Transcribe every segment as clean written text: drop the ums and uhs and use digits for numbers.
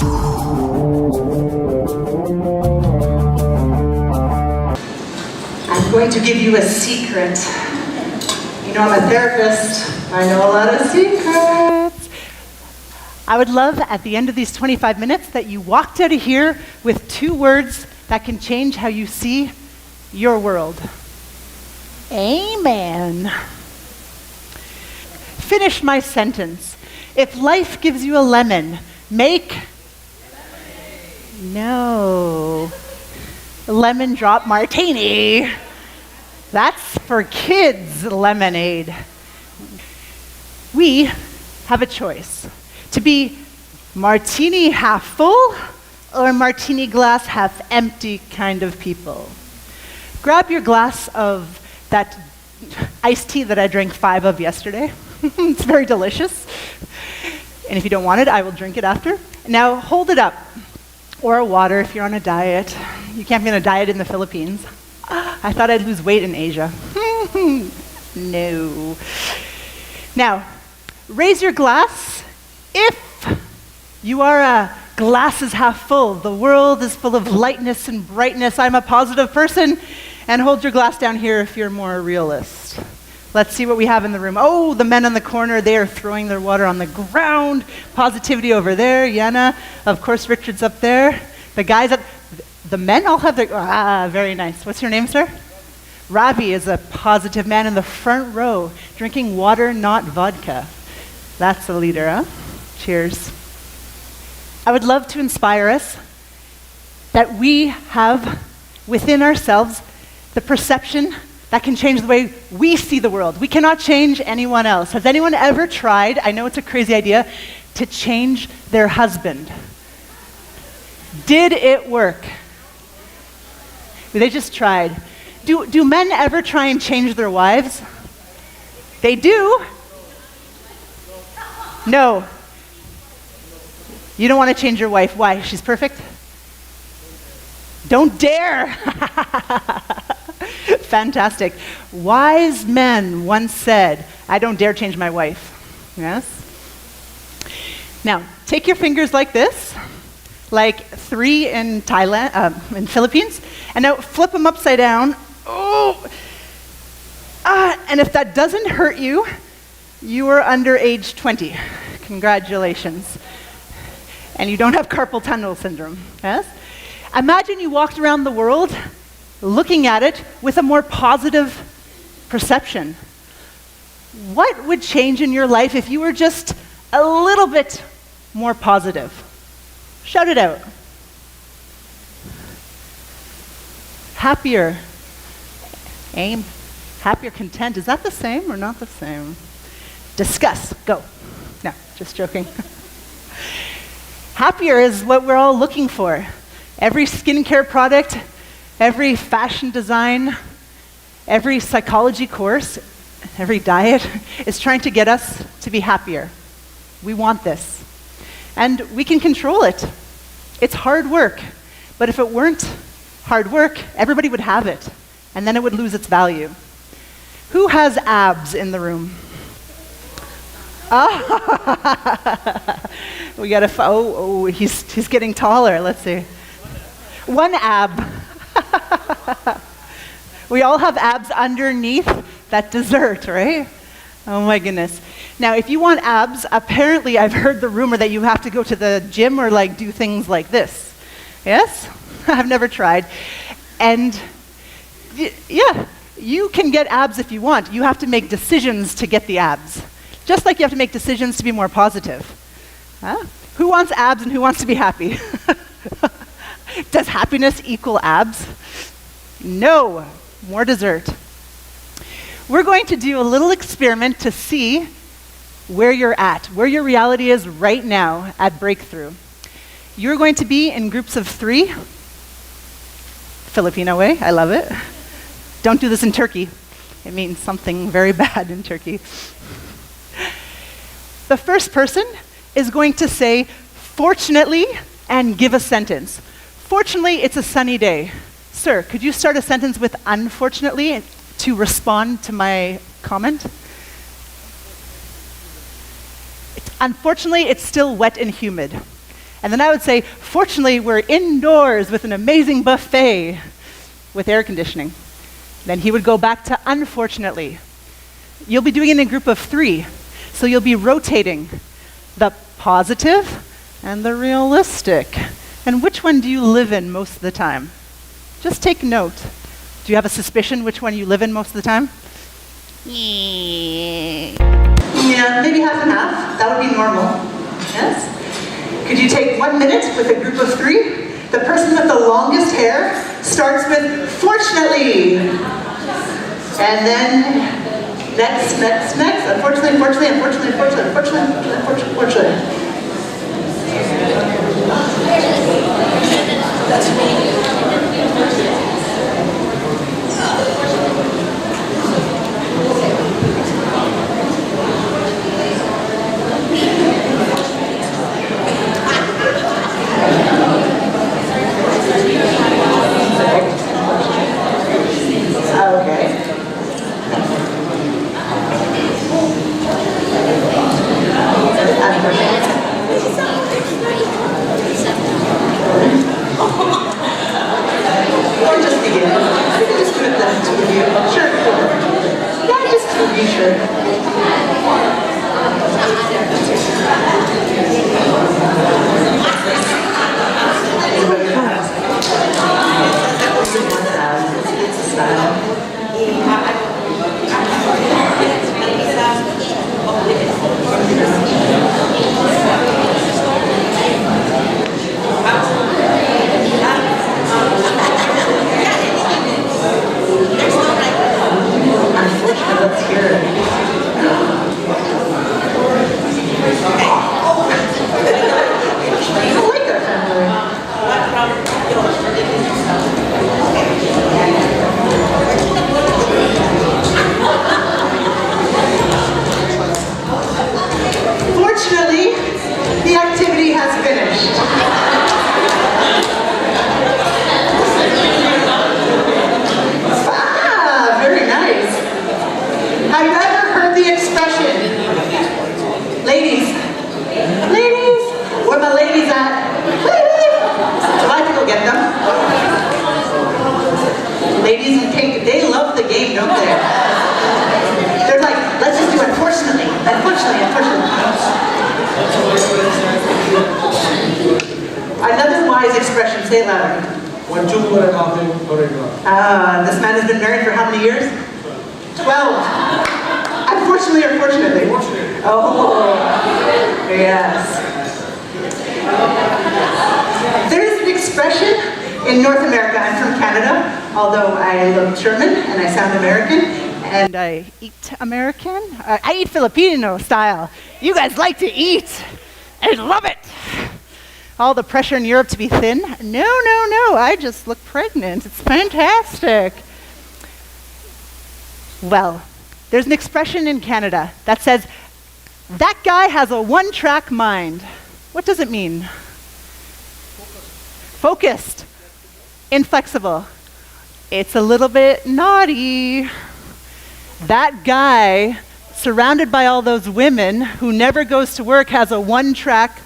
I'm going to give you a secret. You know, I'm a therapist. I know a lot of secrets. I would love at the end of these 25 minutes that you walked out of here with 2 words that can change how you see your world. Amen. Finish my sentence. If life gives you a lemon, make no lemon drop martini. That's for kids lemonade. We have a choice to be martini half full or martini glass half empty kind of people. Grab your glass of that iced tea that I drank 5 of yesterday. It's very delicious. And if you don't want it, I will drink it after. Now hold it up. Or water if you're on a diet. You can't be on a diet in the Philippines. I thought I'd lose weight in Asia. No. Now, raise your glass if you are a glass is half full. The world is full of lightness and brightness. I'm a positive person. And hold your glass down here if you're more a realist. Let's see what we have in the room. Oh, the men on the corner, they are throwing their water on the ground. Positivity over there. Yana, of course, Richard's up there. The guys up, the men all have their, very nice. What's your name, sir? Ravi is a positive man in the front row, drinking water, not vodka. That's a leader, huh? Cheers. I would love to inspire us that we have within ourselves the perception that can change the way we see the world. We cannot change anyone else. Has anyone ever tried, I know it's a crazy idea, to change their husband? Did it work? They just tried. Do men ever try and change their wives? They do. No. You don't want to change your wife. Why? She's perfect? Don't dare. Fantastic. Wise men once said, I don't dare change my wife. Yes? Now, take your fingers like this, like 3 in Thailand, in Philippines, and now flip them upside down. Oh! And if that doesn't hurt you, you are under age 20. Congratulations. And you don't have carpal tunnel syndrome. Yes? Imagine you walked around the world looking at it with a more positive perception. What would change in your life if you were just a little bit more positive? Shout it out. Happier. Aim. Happier, content. Is that the same or not the same? Discuss. Go. No, just joking. Happier is what we're all looking for. Every skincare product, every fashion design, every psychology course, every diet is trying to get us to be happier. We want this. And we can control it. It's hard work. But if it weren't hard work, everybody would have it. And then it would lose its value. Who has abs in the room? We got a, he's getting taller. Let's see. 1 ab. We all have abs underneath that dessert, right? Oh my goodness. Now, if you want abs, apparently I've heard the rumor that you have to go to the gym or like do things like this. Yes? I've never tried. And yeah, you can get abs if you want. You have to make decisions to get the abs. Just like you have to make decisions to be more positive. Huh? Who wants abs and who wants to be happy? Does happiness equal abs? No. More dessert. We're going to do a little experiment to see where you're at, where your reality is right now at Breakthrough. You're going to be in groups of 3. Filipino way, I love it. Don't do this in Turkey. It means something very bad in Turkey. The first person is going to say, fortunately, and give a sentence. Fortunately, it's a sunny day. Sir, could you start a sentence with unfortunately to respond to my comment? Unfortunately, it's still wet and humid. And then I would say, fortunately, we're indoors with an amazing buffet with air conditioning. Then he would go back to unfortunately. You'll be doing it in a group of 3. So you'll be rotating the positive and the realistic. And which one do you live in most of the time? Just take note. Do you have a suspicion which one you live in most of the time? Yeah, maybe half and half. That would be normal. Yes? Could you take 1 minute with a group of 3? The person with the longest hair starts with fortunately. And then next. Unfortunately. That's me. Another wise expression, say it louder. This man has been married for how many years? 12. Unfortunately or fortunately? Oh, yes. There's an expression in North America. I'm from Canada, although I look German and I sound American. And I eat American. I eat Filipino style. You guys like to eat. I love it. All the pressure in Europe to be thin. No. I just look pregnant. It's fantastic. Well, there's an expression in Canada that says, that guy has a one-track mind. What does it mean? Focused. Inflexible. It's a little bit naughty. That guy, surrounded by all those women who never goes to work, has a one-track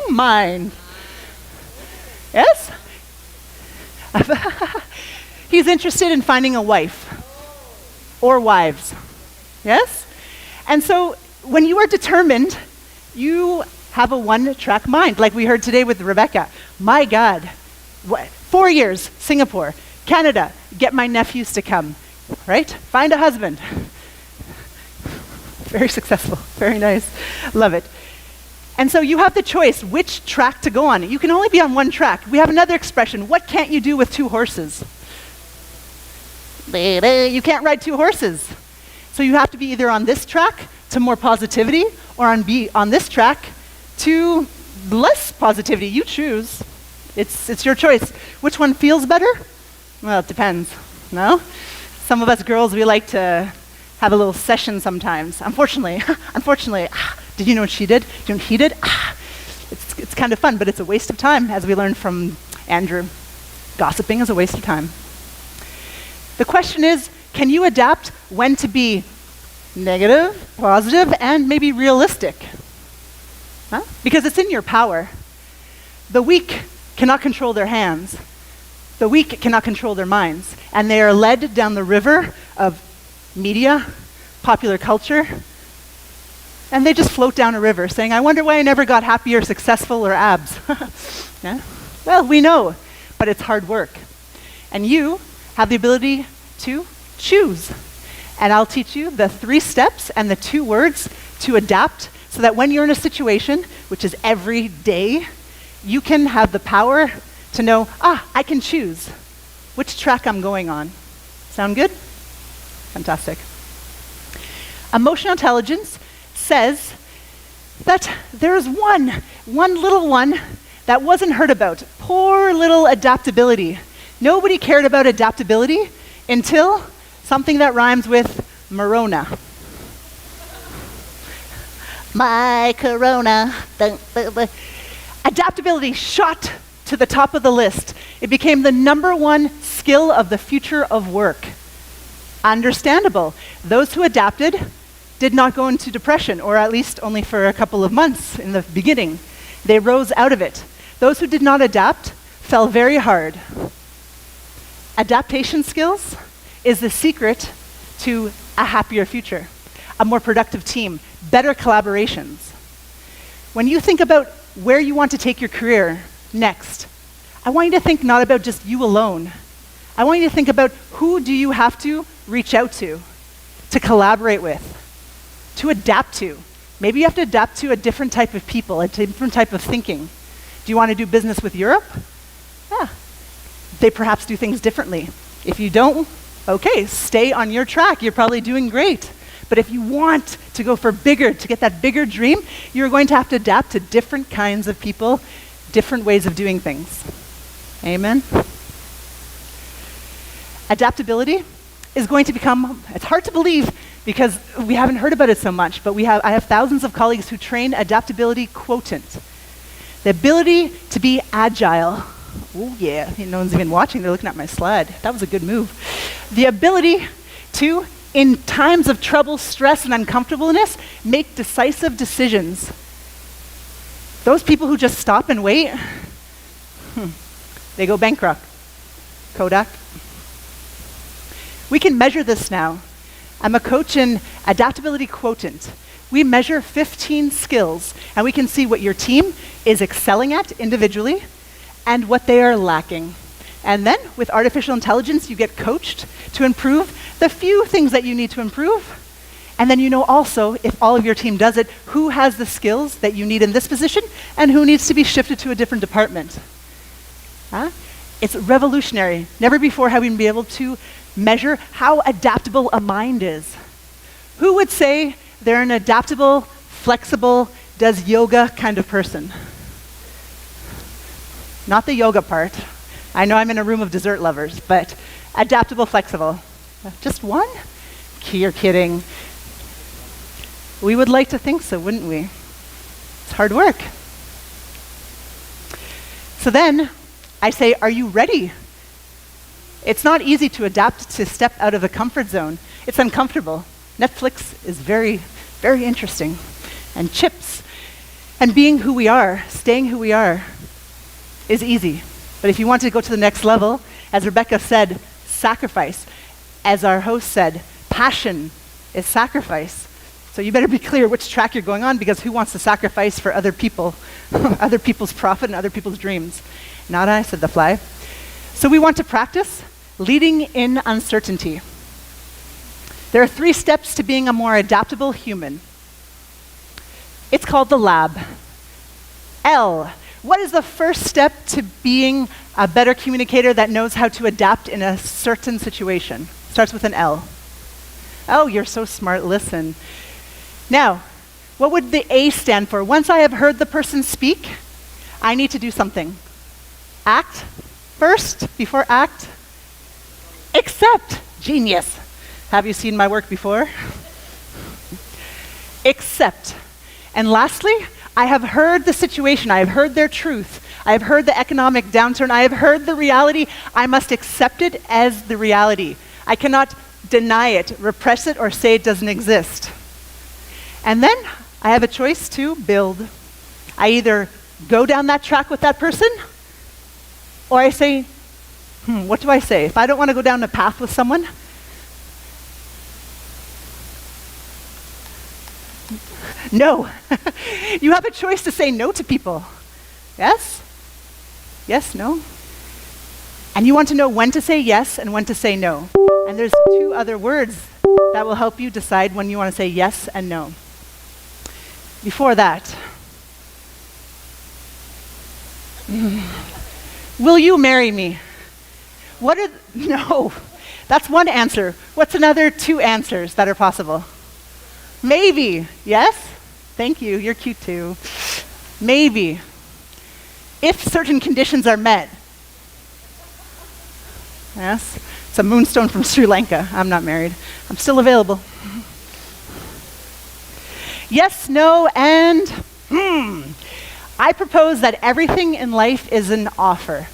mind. Yes? He's interested in finding a wife or wives. Yes? And so when you are determined, you have a one-track mind, like we heard today with Rebecca. My God, 4 years, Singapore, Canada, get my nephews to come, right? Find a husband. Very successful, very nice, love it. And so you have the choice which track to go on. You can only be on one track. We have another expression, what can't you do with 2 horses? You can't ride 2 horses. So you have to be either on this track to more positivity or on this track to less positivity. You choose. It's your choice. Which one feels better? Well, it depends, no? Some of us girls, we like to have a little session sometimes. Unfortunately, did you know what she did? Do you know what he did? It's kind of fun, but it's a waste of time, as we learned from Andrew. Gossiping is a waste of time. The question is, can you adapt when to be negative, positive, and maybe realistic? Huh? Because it's in your power. The weak cannot control their hands. The weak cannot control their minds. And they are led down the river of media, popular culture, and they just float down a river saying, I wonder why I never got happy or successful or abs. Yeah? Well, we know, but it's hard work. And you have the ability to choose. And I'll teach you the 3 steps and the 2 words to adapt so that when you're in a situation, which is every day, you can have the power to know, I can choose which track I'm going on. Sound good? Fantastic. Emotional intelligence says that there's one little one that wasn't heard about. Poor little adaptability. Nobody cared about adaptability until something that rhymes with Morona. My Corona. Adaptability shot to the top of the list. It became the #1 skill of the future of work. Understandable. Those who adapted did not go into depression, or at least only for a couple of months in the beginning. They rose out of it. Those who did not adapt fell very hard. Adaptation skills is the secret to a happier future, a more productive team, better collaborations. When you think about where you want to take your career next, I want you to think not about just you alone. I want you to think about who do you have to reach out to collaborate with, to adapt to. Maybe you have to adapt to a different type of people, a different type of thinking. Do you want to do business with Europe? Yeah. They perhaps do things differently. If you don't, okay, stay on your track. You're probably doing great. But if you want to go for bigger, to get that bigger dream, you're going to have to adapt to different kinds of people, different ways of doing things. Amen? Adaptability is going to become, it's hard to believe because we haven't heard about it so much, but I have thousands of colleagues who train adaptability quotient. The ability to be agile. Oh yeah, no one's even watching, they're looking at my slide. That was a good move. The ability to, in times of trouble, stress, and uncomfortableness, make decisive decisions. Those people who just stop and wait, they go bankrupt. Kodak. We can measure this now. I'm a coach in adaptability quotient. We measure 15 skills, and we can see what your team is excelling at individually and what they are lacking. And then, with artificial intelligence, you get coached to improve the few things that you need to improve. And then you know also, if all of your team does it, who has the skills that you need in this position and who needs to be shifted to a different department. It's revolutionary. Never before have we been able to measure how adaptable a mind is. Who would say they're an adaptable, flexible, does yoga kind of person? Not the yoga part. I know I'm in a room of dessert lovers, but adaptable, flexible. Just one? You're kidding. We would like to think so, wouldn't we? It's hard work. So then, I say, are you ready? It's not easy to adapt to step out of the comfort zone. It's uncomfortable. Netflix is very, very interesting. And chips. And being who we are, staying who we are, is easy. But if you want to go to the next level, as Rebecca said, sacrifice. As our host said, passion is sacrifice. So you better be clear which track you're going on, because who wants to sacrifice for other people, other people's profit and other people's dreams? Not I, said the fly. So we want to practice leading in uncertainty. There are 3 steps to being a more adaptable human. It's called the lab. L. What is the first step to being a better communicator that knows how to adapt in a certain situation? Starts with an L. Oh, you're so smart, listen. Now, what would the A stand for? Once I have heard the person speak, I need to do something. Act first, before act. Accept. Genius. Have you seen my work before? Accept. And lastly, I have heard the situation. I have heard their truth. I have heard the economic downturn. I have heard the reality. I must accept it as the reality. I cannot deny it, repress it, or say it doesn't exist. And then I have a choice to build. I either go down that track with that person, or I say, what do I say? If I don't want to go down the path with someone, no. You have a choice to say no to people. Yes? Yes, no? And you want to know when to say yes and when to say no. And there's 2 other words that will help you decide when you want to say yes and no. Before that, will you marry me? No, that's one answer. What's another 2 answers that are possible? Maybe, yes? Thank you, you're cute too. Maybe. If certain conditions are met. Yes? It's a moonstone from Sri Lanka. I'm not married. I'm still available. Yes, no, and I propose that everything in life is an offer.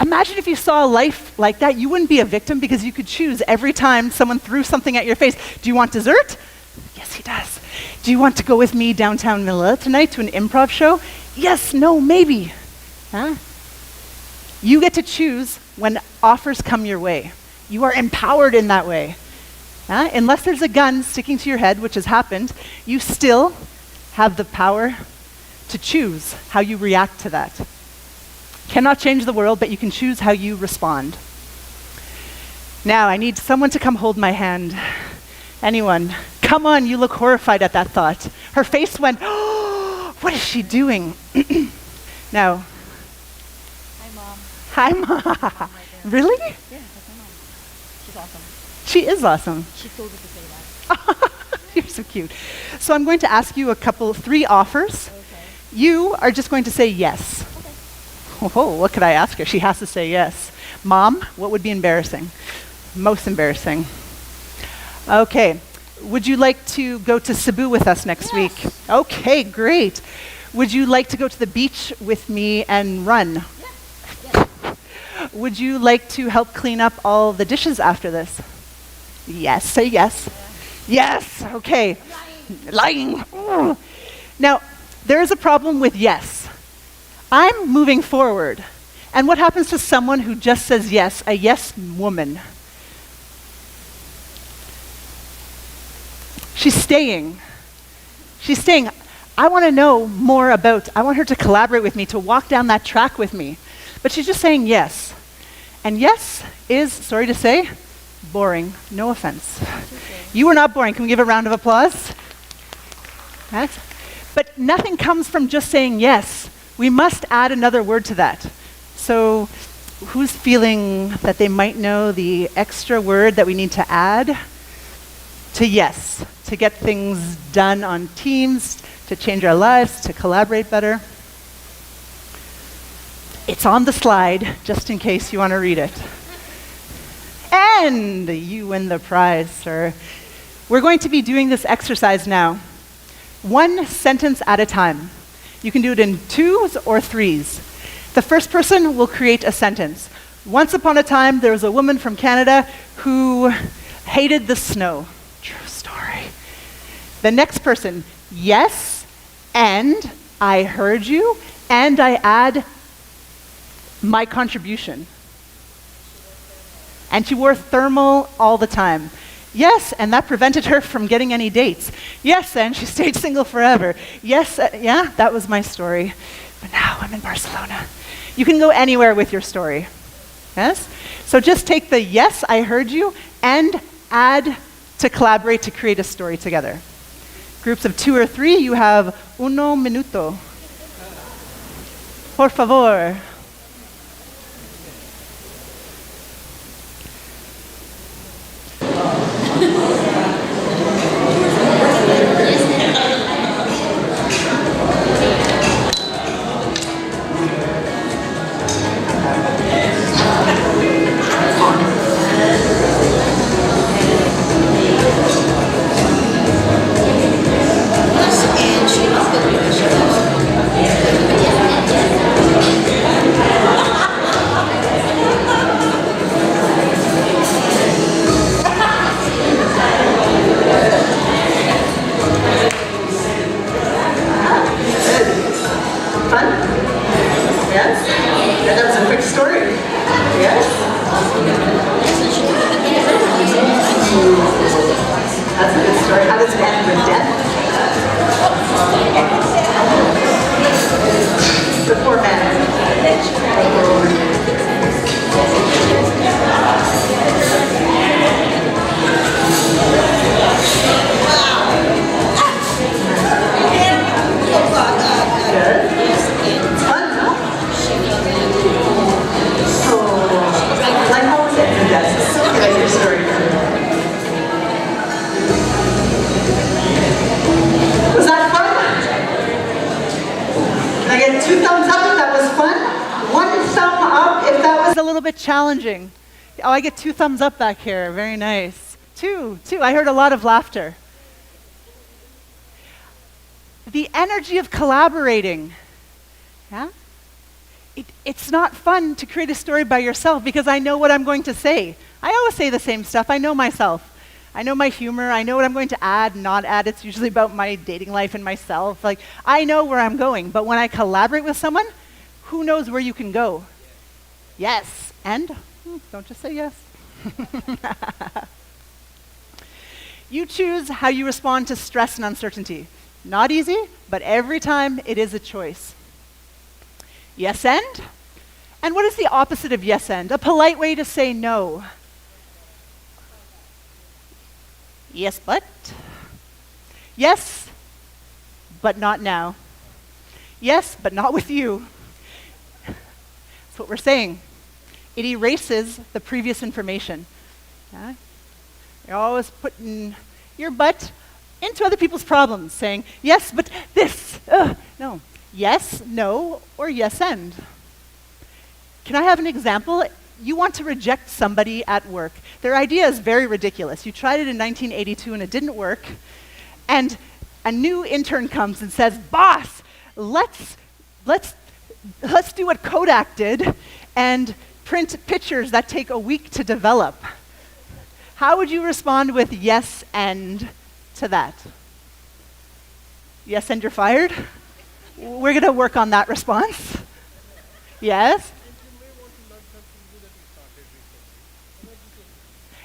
Imagine if you saw life like that, you wouldn't be a victim because you could choose every time someone threw something at your face. Do you want dessert? Yes, he does. Do you want to go with me downtown Manila tonight to an improv show? Yes, no, maybe. Huh? You get to choose when offers come your way. You are empowered in that way. Unless there's a gun sticking to your head, which has happened, you still have the power to choose how you react to that. Cannot change the world, but you can choose how you respond. Now, I need someone to come hold my hand. Anyone? Come on, you look horrified at that thought. Her face went, oh, what is she doing? Now. Hi, Mom. Really? Yeah, that's my mom. She's awesome. She is awesome. She told us to say that. You're so cute. So I'm going to ask you 3 offers. Okay. You are just going to say yes. Okay. Oh, what could I ask her? She has to say yes. Mom, what would be embarrassing? Most embarrassing. Okay. Would you like to go to Cebu with us next week? Okay, great. Would you like to go to the beach with me and run? Yes. Would you like to help clean up all the dishes after this? Yes, say yes. Yes, okay. Lying. Ooh. Now, there is a problem with yes. I'm moving forward. And what happens to someone who just says yes, a yes woman? She's staying. She's staying. I want to know more I want her to collaborate with me, to walk down that track with me. But she's just saying yes. And yes is, sorry to say, boring. No offense. You are not boring. Can we give a round of applause? Yes. But nothing comes from just saying yes. We must add another word to that. So who's feeling that they might know the extra word that we need to add to yes, to get things done on teams, to change our lives, to collaborate better? It's on the slide, just in case you want to read it. And you win the prize, sir. We're going to be doing this exercise now, 1 sentence at a time. You can do it in 2s or 3s. The first person will create a sentence. Once upon a time, there was a woman from Canada who hated the snow. True story. The next person, yes, and I heard you, and I add my contribution. And she wore thermal all the time. Yes, and that prevented her from getting any dates. Yes, and she stayed single forever. Yes, yeah, that was my story. But now I'm in Barcelona. You can go anywhere with your story. Yes? So just take the yes, I heard you, and add to collaborate to create a story together. Groups of 2 or 3, you have 1 minuto. Por favor. Yeah, that was a quick story. Yes? That's a good story. How does it end with death? The poor man. Good. It's fun, no? Oh, like how was it with death? I like your story. Was that fun? Can I get 2 thumbs up if that was fun? 1 thumb up if that was a little bit challenging. Oh, I get 2 thumbs up back here. Very nice. Two. I heard a lot of laughter. The energy of collaborating. Yeah? It's not fun to create a story by yourself because I know what I'm going to say. I always say the same stuff. I know myself. I know my humor. I know what I'm going to add, not add. It's usually about my dating life and myself. Like, I know where I'm going. But when I collaborate with someone, who knows where you can go? Yes. And? Don't just say yes. You choose how you respond to stress and uncertainty. Not easy, but every time it is a choice. Yes and? And what is the opposite of yes and? A polite way to say no. Yes, but? Yes, but not now. Yes, but not with you. That's what we're saying. It erases the previous information. Yeah? You're always putting your butt into other people's problems, saying, yes, but this. No. Yes, no, or yes and. Can I have an example? You want to reject somebody at work. Their idea is very ridiculous. You tried it in 1982 and it didn't work. And a new intern comes and says, boss, let's do what Kodak did and print pictures that take a week to develop. How would you respond with yes and to that? Yes and you're fired? We're going to work on that response. Yes?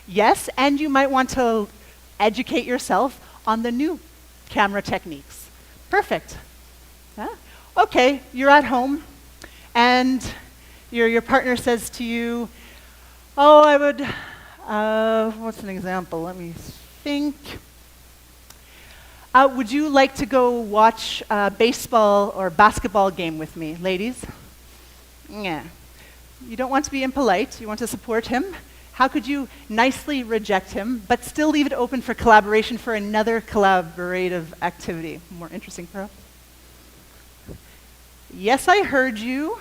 Yes, and you might want to educate yourself on the new camera techniques. Perfect. Yeah? Okay, you're at home, and your partner says to you, oh, I would, what's an example? Let me think. Would you like to go watch a baseball or basketball game with me, ladies? Yeah. You don't want to be impolite. You want to support him. How could you nicely reject him, but still leave it open for collaboration for another collaborative activity? More interesting, perhaps? Yes, I heard you.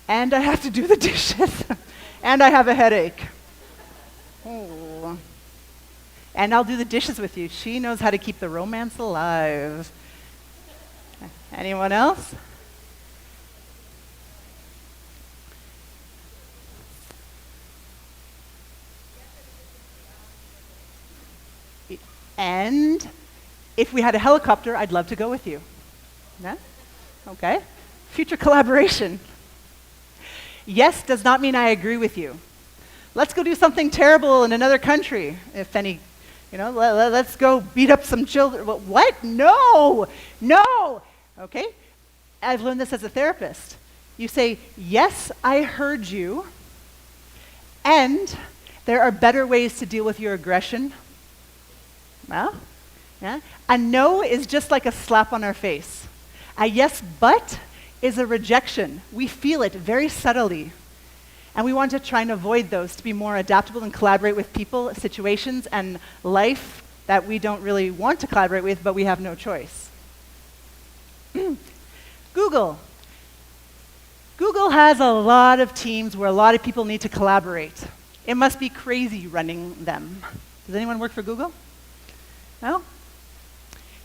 And I have to do the dishes. And I have a headache. Oh. And I'll do the dishes with you. She knows how to keep the romance alive. Anyone else? And if we had a helicopter, I'd love to go with you. Yeah? Okay. Future collaboration. Yes does not mean I agree with you. Let's go do something terrible in another country. If any, let's go beat up some children. What? No. Okay. I've learned this as a therapist. You say, yes, I heard you, and there are better ways to deal with your aggression. Well, yeah. A no is just like a slap on our face. A yes, but is a rejection. We feel it very subtly. And we want to try and avoid those to be more adaptable and collaborate with people, situations, and life that we don't really want to collaborate with, but we have no choice. Google. Google has a lot of teams where a lot of people need to collaborate. It must be crazy running them. Does anyone work for Google? No?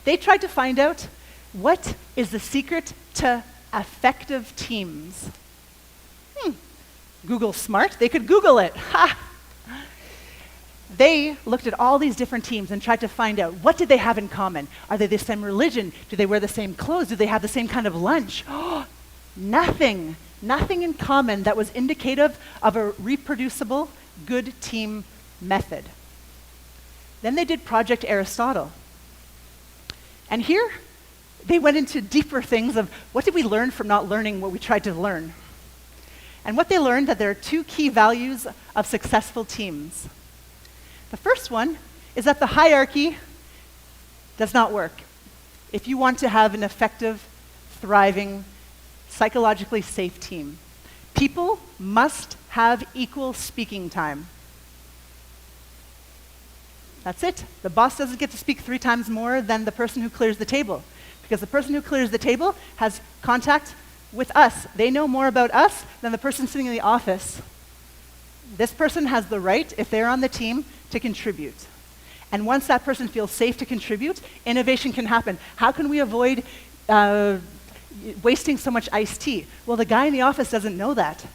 They tried to find out what is the secret to effective teams. Google's smart. They could Google it. Ha! They looked at all these different teams and tried to find out, what did they have in common? Are they the same religion? Do they wear the same clothes? Do they have the same kind of lunch? Nothing. Nothing in common that was indicative of a reproducible, good team method. Then they did Project Aristotle. And here, they went into deeper things of what did we learn from not learning what we tried to learn? And what they learned that there are two key values of successful teams. The first one is that the hierarchy does not work. If you want to have an effective, thriving, psychologically safe team, people must have equal speaking time. That's it. The boss doesn't get to speak 3 times more than the person who clears the table, because the person who clears the table has contact with us. They know more about us than the person sitting in the office. This person has the right, if they're on the team, to contribute. And once that person feels safe to contribute, innovation can happen. How can we avoid wasting so much iced tea? Well, the guy in the office doesn't know that.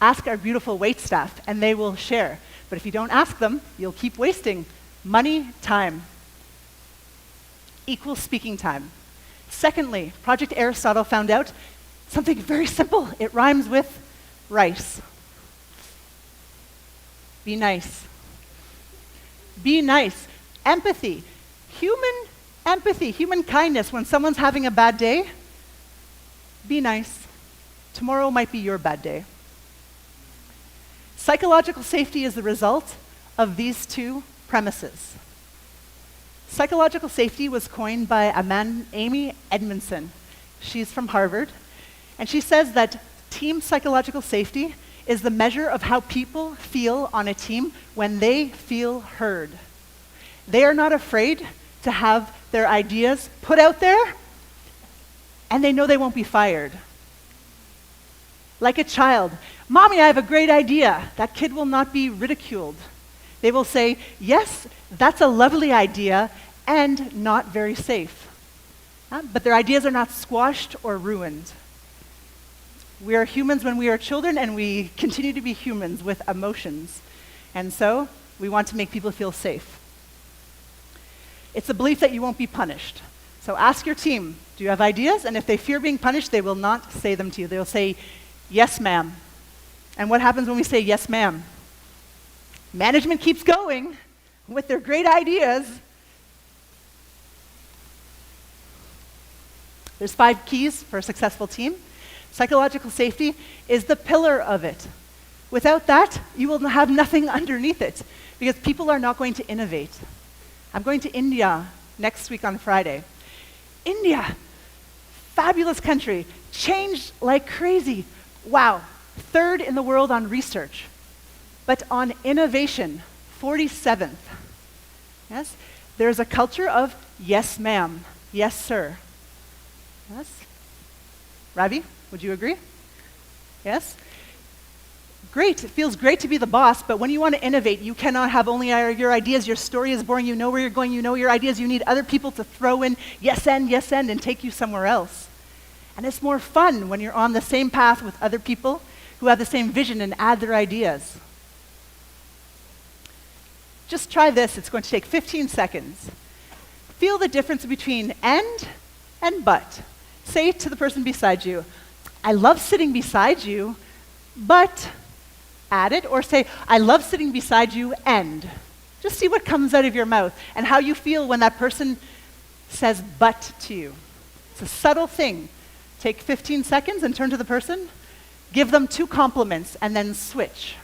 Ask our beautiful wait staff, and they will share. But if you don't ask them, you'll keep wasting money, time. Equal speaking time. Secondly, Project Aristotle found out something very simple. It rhymes with rice. Be nice. Be nice. Empathy. Human empathy, human kindness. When someone's having a bad day, be nice. Tomorrow might be your bad day. Psychological safety is the result of these two premises. Psychological safety was coined by Amy Edmondson. She's from Harvard. And she says that team psychological safety is the measure of how people feel on a team when they feel heard. They are not afraid to have their ideas put out there, and they know they won't be fired. Like a child, "Mommy, I have a great idea." That kid will not be ridiculed. They will say, "Yes, that's a lovely idea," and not very safe. But their ideas are not squashed or ruined. We are humans when we are children, and we continue to be humans with emotions. And so, we want to make people feel safe. It's a belief that you won't be punished. So ask your team, do you have ideas? And if they fear being punished, they will not say them to you. They'll say, "Yes, ma'am." And what happens when we say, "Yes, ma'am"? Management keeps going with their great ideas. There's 5 keys for a successful team. Psychological safety is the pillar of it. Without that, you will have nothing underneath it, because people are not going to innovate. I'm going to India next week on Friday. India, fabulous country, changed like crazy. Wow, 3rd in the world on research, but on innovation, 47th. Yes, there's a culture of "Yes, ma'am," "Yes, sir." Yes, Ravi? Would you agree? Yes? Great, it feels great to be the boss, but when you want to innovate, you cannot have only your ideas. Your story is boring, you know where you're going, you know your ideas. You need other people to throw in yes, and take you somewhere else. And it's more fun when you're on the same path with other people who have the same vision and add their ideas. Just try this, it's going to take 15 seconds. Feel the difference between and but. Say to the person beside you, "I love sitting beside you, but," add it, or say, "I love sitting beside you, and." Just see what comes out of your mouth and how you feel when that person says "but" to you. It's a subtle thing. Take 15 seconds and turn to the person, give them 2 compliments, and then switch.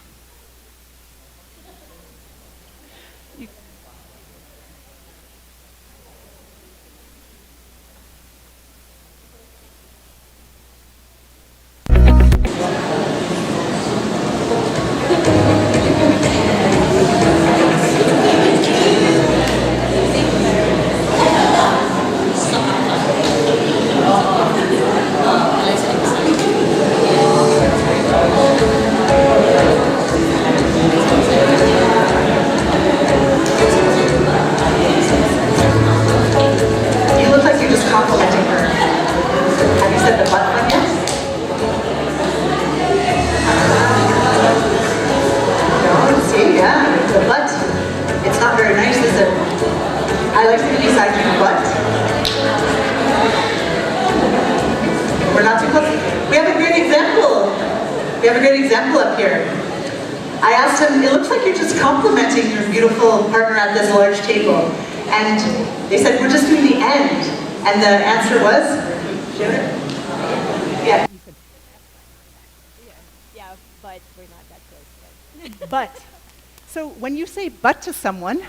or not too close. We have a great example. We have a great example up here. I asked him, it looks like you're just complimenting your beautiful partner at this large table. And they said, we're just doing the end. And the answer was, yeah. Yeah, but we're not that close. But. So when you say but to someone,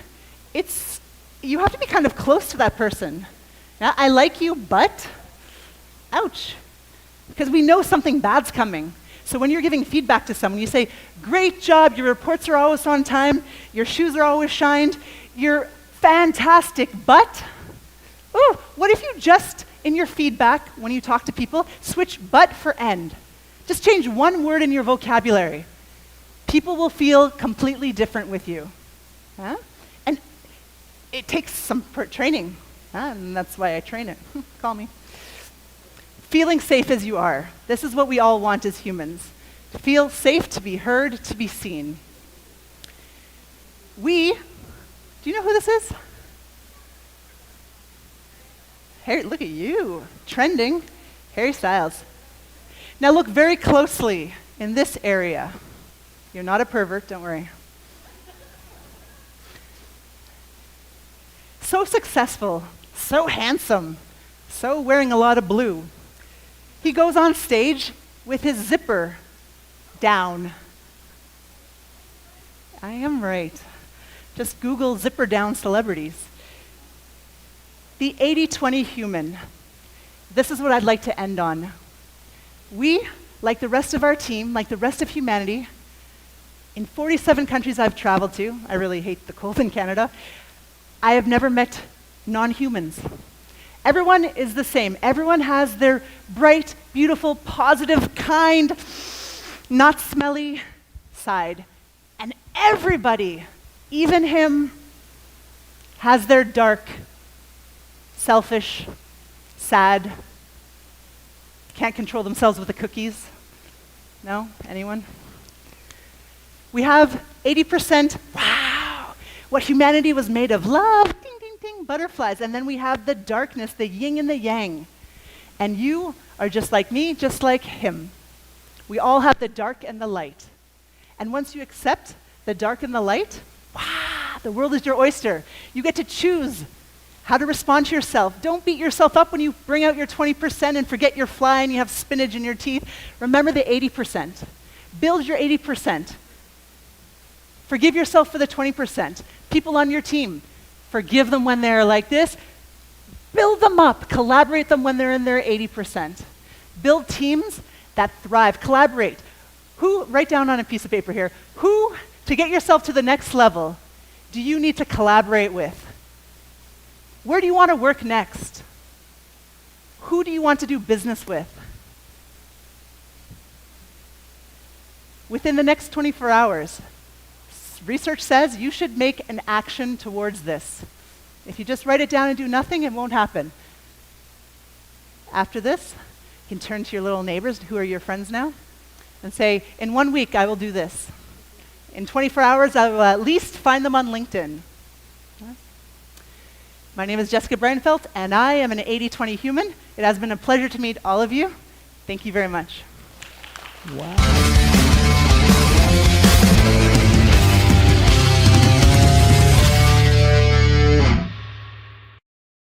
you have to be kind of close to that person. Now, I like you, but, ouch. Because we know something bad's coming. So when you're giving feedback to someone, you say, great job, your reports are always on time, your shoes are always shined, you're fantastic, but, ooh, what if you just, in your feedback, when you talk to people, switch but for end? Just change one word in your vocabulary. People will feel completely different with you. Huh? And it takes some training, and that's why I train it. Call me. Feeling safe as you are. This is what we all want as humans. To feel safe, to be heard, to be seen. Do you know who this is? Look at you, trending, Harry Styles. Now look very closely in this area. You're not a pervert, don't worry. So successful, so handsome, so wearing a lot of blue. He goes on stage with his zipper down. I am right. Just Google zipper down celebrities. The 80-20 human. This is what I'd like to end on. We, like the rest of our team, like the rest of humanity, in 47 countries I've traveled to, I really hate the cold in Canada, I have never met non-humans. Everyone is the same. Everyone has their bright, beautiful, positive, kind, not smelly side. And everybody, even him, has their dark, selfish, sad, can't control themselves with the cookies. No? Anyone? We have 80%, wow, what humanity was made of, love, ding, ding, ding, butterflies. And then we have the darkness, the yin and the yang. And you are just like me, just like him. We all have the dark and the light. And once you accept the dark and the light, wow, the world is your oyster. You get to choose how to respond to yourself. Don't beat yourself up when you bring out your 20% and forget your fly and you have spinach in your teeth. Remember the 80%. Build your 80%. Forgive yourself for the 20%. People on your team, forgive them when they're like this. Build them up. Collaborate them when they're in their 80%. Build teams that thrive. Collaborate. Write down on a piece of paper here, who, to get yourself to the next level, do you need to collaborate with? Where do you want to work next? Who do you want to do business with? Within the next 24 hours, research says you should make an action towards this. If you just write it down and do nothing, it won't happen. After this, you can turn to your little neighbors, who are your friends now, and say, in 1 week, I will do this. In 24 hours, I will at least find them on LinkedIn. My name is Jessica Breinfeld, and I am an 80-20 human. It has been a pleasure to meet all of you. Thank you very much. Wow.